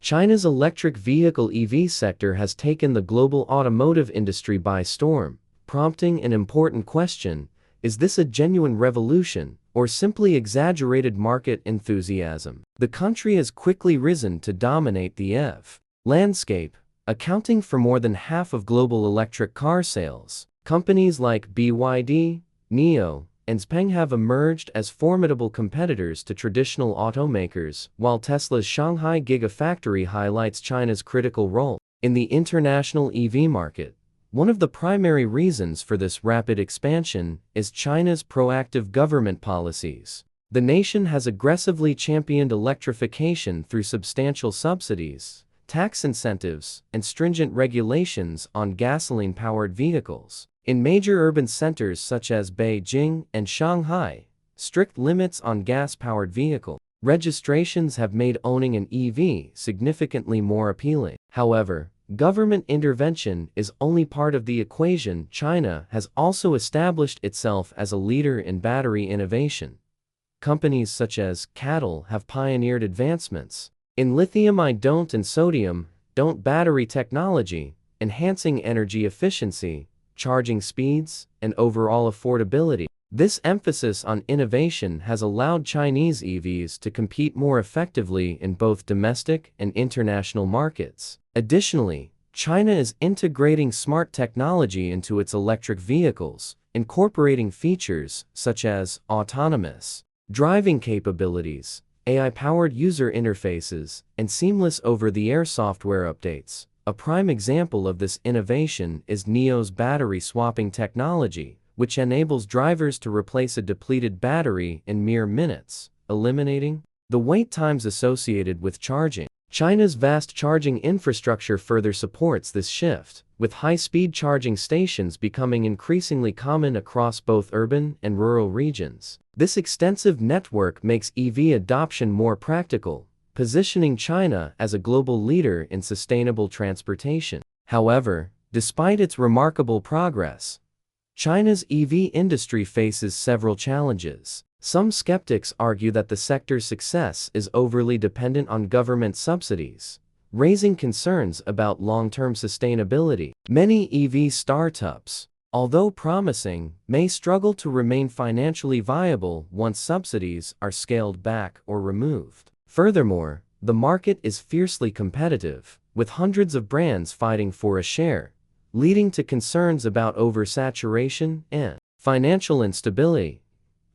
China's electric vehicle EV sector has taken the global automotive industry by storm, prompting an important question: is this a genuine revolution, or simply exaggerated market enthusiasm? The country has quickly risen to dominate the EV landscape, accounting for more than half of global electric car sales. Companies like BYD, NIO, and XPeng have emerged as formidable competitors to traditional automakers, while Tesla's Shanghai Gigafactory highlights China's critical role in the international EV market. One of the primary reasons for this rapid expansion is China's proactive government policies. The nation has aggressively championed electrification through substantial subsidies, tax incentives, and stringent regulations on gasoline-powered vehicles. In major urban centers such as Beijing and Shanghai, strict limits on gas-powered vehicle registrations have made owning an EV significantly more appealing. However, government intervention is only part of the equation. China has also established itself as a leader in battery innovation. Companies such as CATL have pioneered advancements in lithium-ion and sodium-ion battery technology, enhancing energy efficiency, charging speeds, and overall affordability. This emphasis on innovation has allowed Chinese EVs to compete more effectively in both domestic and international markets. Additionally, China is integrating smart technology into its electric vehicles, incorporating features such as autonomous driving capabilities, AI-powered user interfaces, and seamless over-the-air software updates. A prime example of this innovation is NIO's battery swapping technology, which enables drivers to replace a depleted battery in mere minutes, eliminating the wait times associated with charging. China's vast charging infrastructure further supports this shift, with high-speed charging stations becoming increasingly common across both urban and rural regions. This extensive network makes EV adoption more practical, positioning China as a global leader in sustainable transportation. However, despite its remarkable progress, China's EV industry faces several challenges. Some skeptics argue that the sector's success is overly dependent on government subsidies, raising concerns about long-term sustainability. Many EV startups, although promising, may struggle to remain financially viable once subsidies are scaled back or removed. Furthermore, the market is fiercely competitive, with hundreds of brands fighting for a share, leading to concerns about oversaturation and financial instability.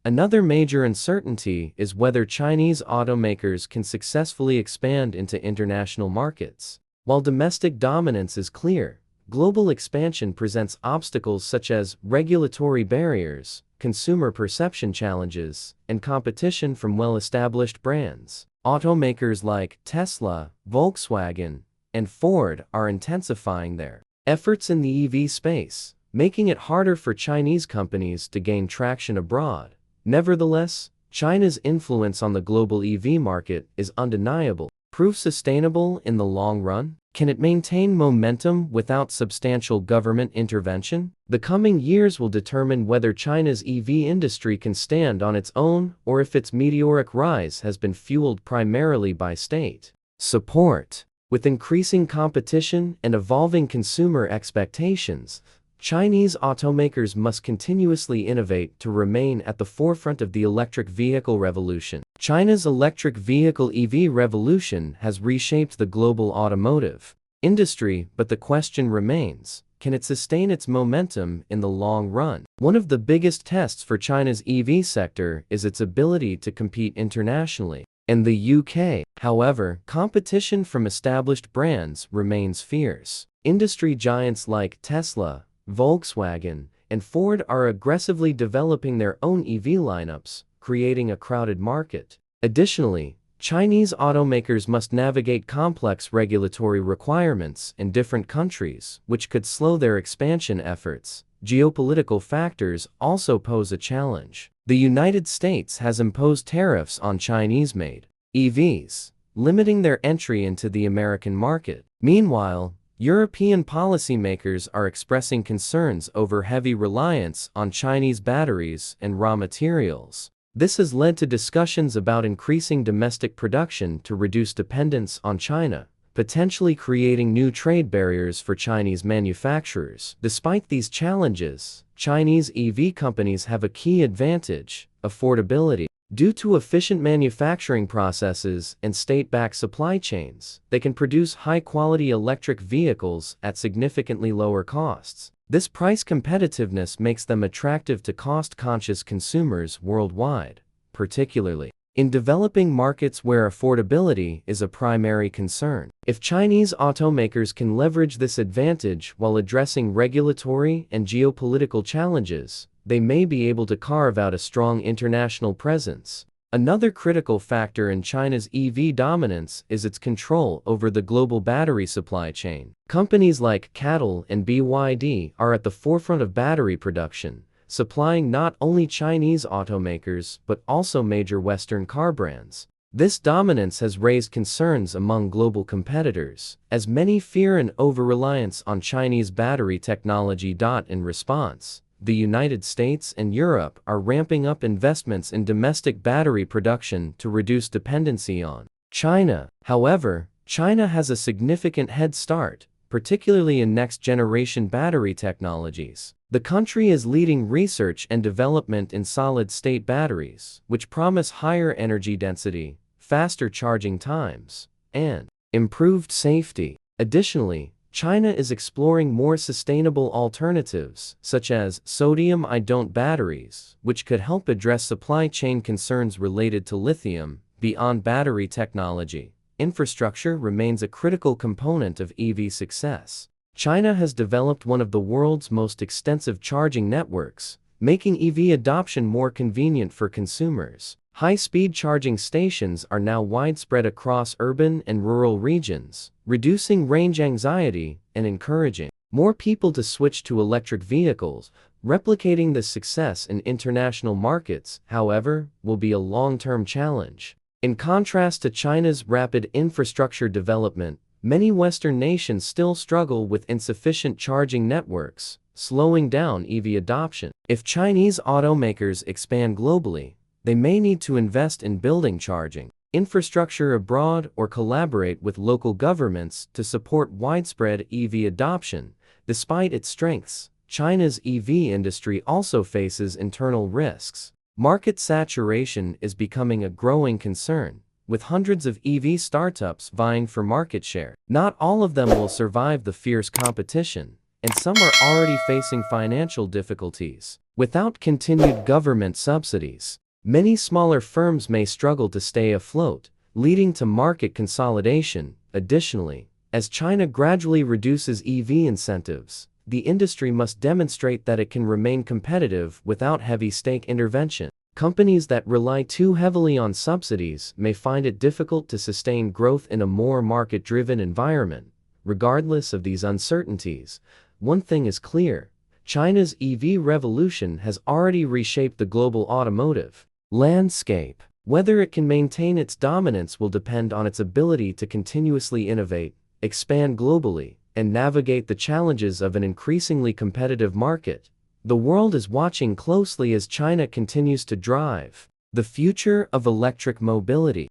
Another major uncertainty is whether Chinese automakers can successfully expand into international markets. While domestic dominance is clear, global expansion presents obstacles such as regulatory barriers, consumer perception challenges, and competition from well-established brands. Automakers like Tesla, Volkswagen, and Ford are intensifying their efforts in the EV space, making it harder for Chinese companies to gain traction abroad. Nevertheless, China's influence on the global EV market is undeniable. Prove sustainable in the long run? Can it maintain momentum without substantial government intervention? The coming years will determine whether China's EV industry can stand on its own or if its meteoric rise has been fueled primarily by state support. With increasing competition and evolving consumer expectations, Chinese automakers must continuously innovate to remain at the forefront of the electric vehicle revolution. China's electric vehicle EV revolution has reshaped the global automotive industry, but the question remains: can it sustain its momentum in the long run? One of the biggest tests for China's EV sector is its ability to compete internationally. In the UK, however, competition from established brands remains fierce. Industry giants like Tesla, Volkswagen, and Ford are aggressively developing their own EV lineups, creating a crowded market. Additionally, Chinese automakers must navigate complex regulatory requirements in different countries, which could slow their expansion efforts. Geopolitical factors also pose a challenge. The United States has imposed tariffs on Chinese-made EVs, limiting their entry into the American market. Meanwhile, European policymakers are expressing concerns over heavy reliance on Chinese batteries and raw materials. This has led to discussions about increasing domestic production to reduce dependence on China, potentially creating new trade barriers for Chinese manufacturers. Despite these challenges, Chinese EV companies have a key advantage: affordability. Due to efficient manufacturing processes and state-backed supply chains, they can produce high-quality electric vehicles at significantly lower costs. This price competitiveness makes them attractive to cost-conscious consumers worldwide, particularly in developing markets where affordability is a primary concern. If Chinese automakers can leverage this advantage while addressing regulatory and geopolitical challenges, they may be able to carve out a strong international presence. Another critical factor in China's EV dominance is its control over the global battery supply chain. Companies like CATL and BYD are at the forefront of battery production, supplying not only Chinese automakers but also major Western car brands. This dominance has raised concerns among global competitors, as many fear an over-reliance on Chinese battery technology. In response, the United States and Europe are ramping up investments in domestic battery production to reduce dependency on China. However, China has a significant head start, particularly in next-generation battery technologies. The country is leading research and development in solid-state batteries, which promise higher energy density, faster charging times, and improved safety. Additionally, China is exploring more sustainable alternatives, such as sodium-ion batteries, which could help address supply chain concerns related to lithium. Beyond battery technology, infrastructure remains a critical component of EV success. China has developed one of the world's most extensive charging networks, making EV adoption more convenient for consumers. High-speed charging stations are now widespread across urban and rural regions, reducing range anxiety and encouraging more people to switch to electric vehicles. Replicating this success in international markets, however, will be a long-term challenge. In contrast to China's rapid infrastructure development, many Western nations still struggle with insufficient charging networks, slowing down EV adoption. If Chinese automakers expand globally, they may need to invest in building charging infrastructure abroad or collaborate with local governments to support widespread EV adoption. Despite its strengths, China's EV industry also faces internal risks. Market saturation is becoming a growing concern, with hundreds of EV startups vying for market share. Not all of them will survive the fierce competition, and some are already facing financial difficulties. Without continued government subsidies, many smaller firms may struggle to stay afloat, leading to market consolidation. Additionally, as China gradually reduces EV incentives, the industry must demonstrate that it can remain competitive without heavy state intervention. Companies that rely too heavily on subsidies may find it difficult to sustain growth in a more market-driven environment. Regardless of these uncertainties, one thing is clear: China's EV revolution has already reshaped the global automotive landscape. Whether it can maintain its dominance will depend on its ability to continuously innovate, expand globally, and navigate the challenges of an increasingly competitive market. The world is watching closely as China continues to drive the future of electric mobility.